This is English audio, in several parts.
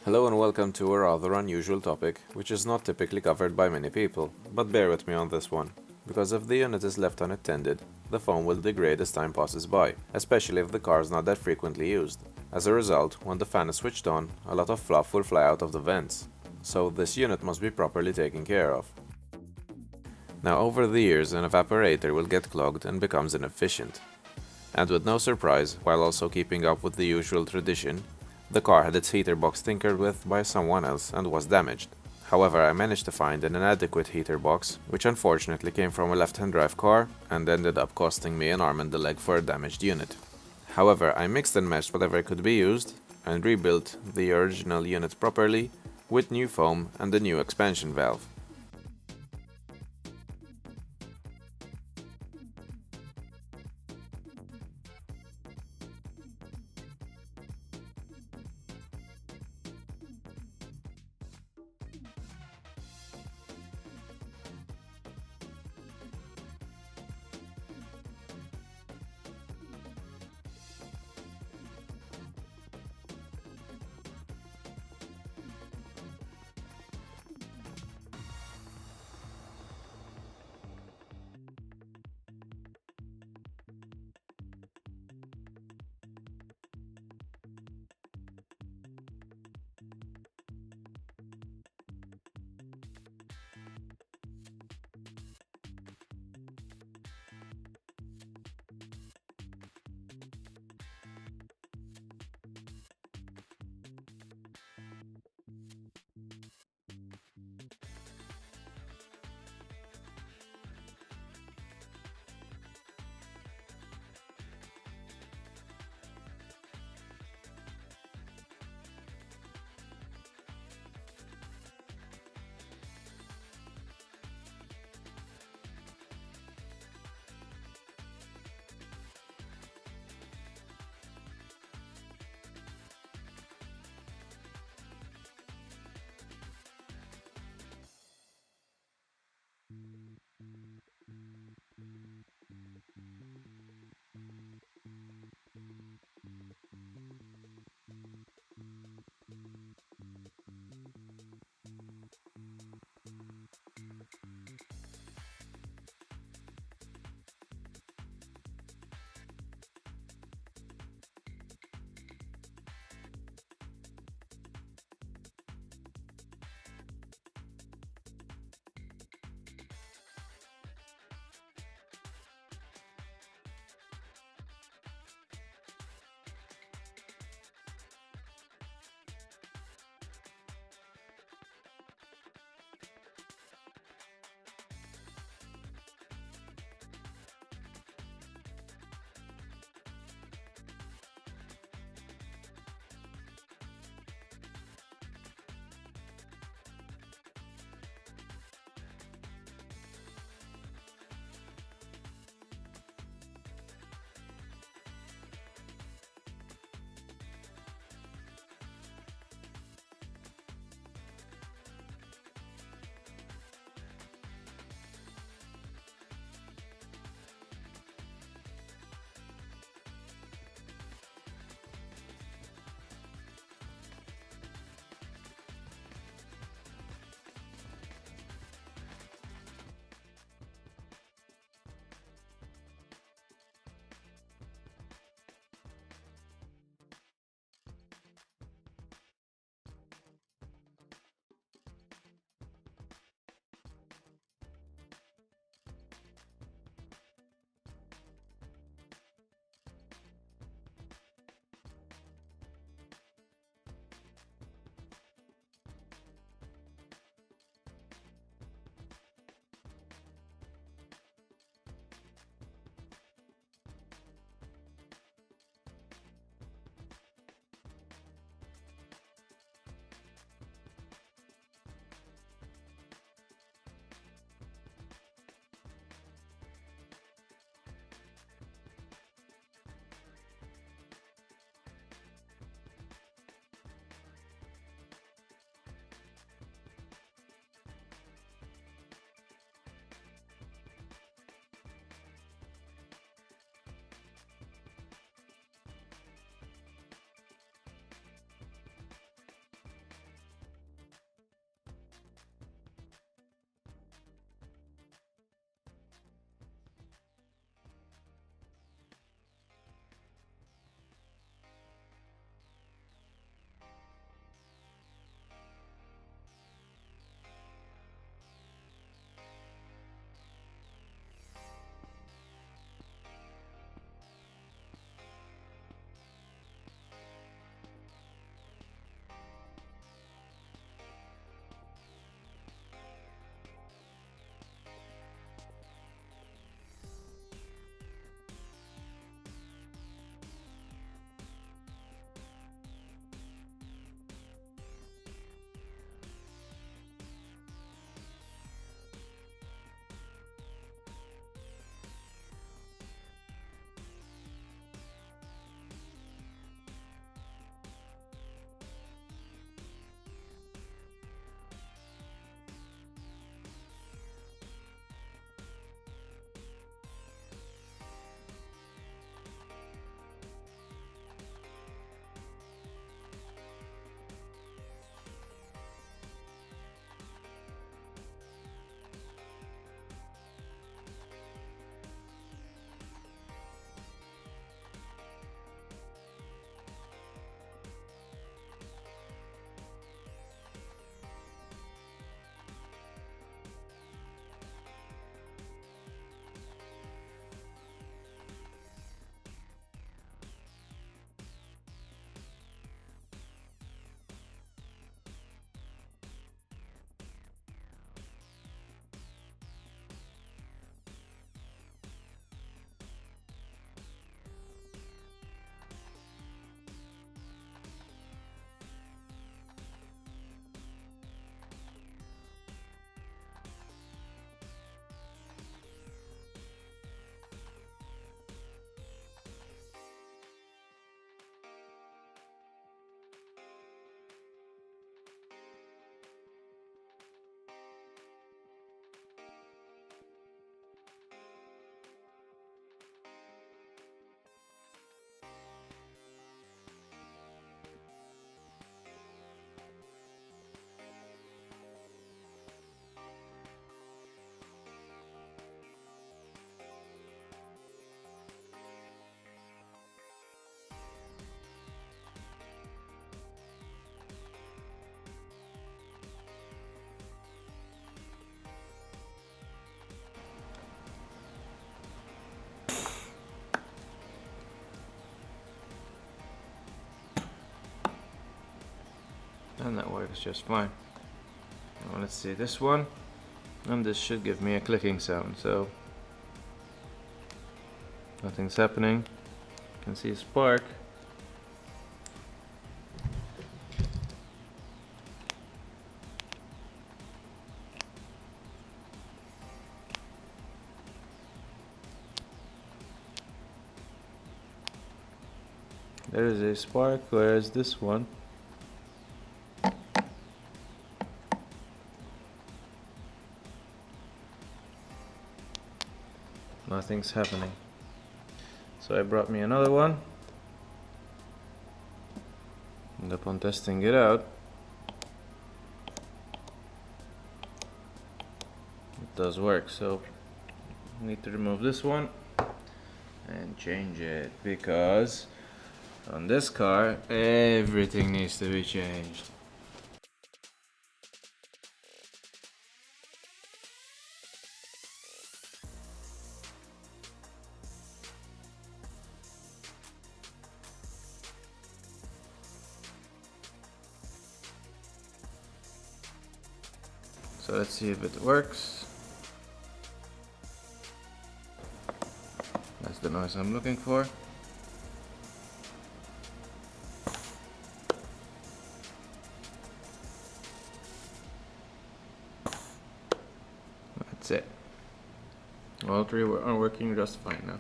Hello and welcome to a rather unusual topic, which is not typically covered by many people, but bear with me on this one, because if the unit is left unattended, the foam will degrade as time passes by, especially if the car is not that frequently used. As a result, when the fan is switched on, a lot of fluff will fly out of the vents, so this unit must be properly taken care of. Now over the years, an evaporator will get clogged and becomes inefficient. And with no surprise, while also keeping up with the usual tradition, the car had its heater box tinkered with by someone else and was damaged. However, I managed to find an inadequate heater box, which unfortunately came from a left-hand drive car and ended up costing me an arm and a leg for a damaged unit. However, I mixed and matched whatever could be used and rebuilt the original unit properly with new foam and a new expansion valve. and that works just fine. Now let's see this one, and this should give me a clicking sound, so nothing's happening. You can see a spark. There is a spark, whereas this one nothing's happening. So I brought me another one, and upon testing it out, it does work. So I need to remove this one and change it, because on this car everything needs to be changed. So let's see if it works. That's the noise I'm looking for. That's it. All three are working just fine now.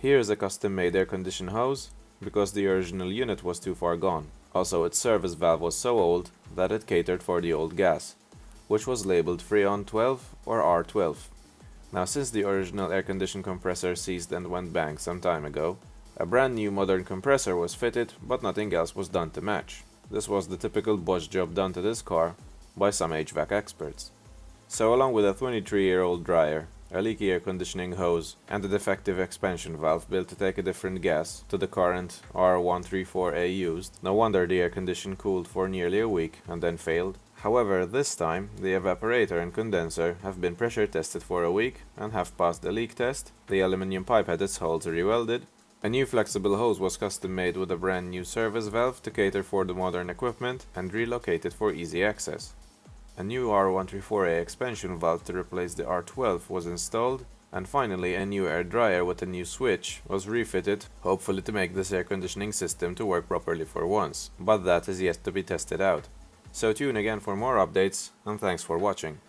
Here is a custom-made air condition hose, because the original unit was too far gone. Also, its service valve was so old that it catered for the old gas, which was labeled Freon 12 or R12. Now, since the original air condition compressor ceased and went bang some time ago, a brand new modern compressor was fitted, but nothing else was done to match. This was the typical botch job done to this car by some HVAC experts. So, along with a 23-year-old dryer, a leaky air conditioning hose, and a defective expansion valve built to take a different gas to the current R134a used, no wonder the air condition cooled for nearly a week and then failed. However, this time, the evaporator and condenser have been pressure tested for a week and have passed the leak test, the aluminium pipe had its holes rewelded, a new flexible hose was custom made with a brand new service valve to cater for the modern equipment and relocated for easy access. A new R134a expansion valve to replace the R12 was installed, and finally a new air dryer with a new switch was refitted, hopefully to make this air conditioning system to work properly for once, but that is yet to be tested out. So tune again for more updates, and thanks for watching.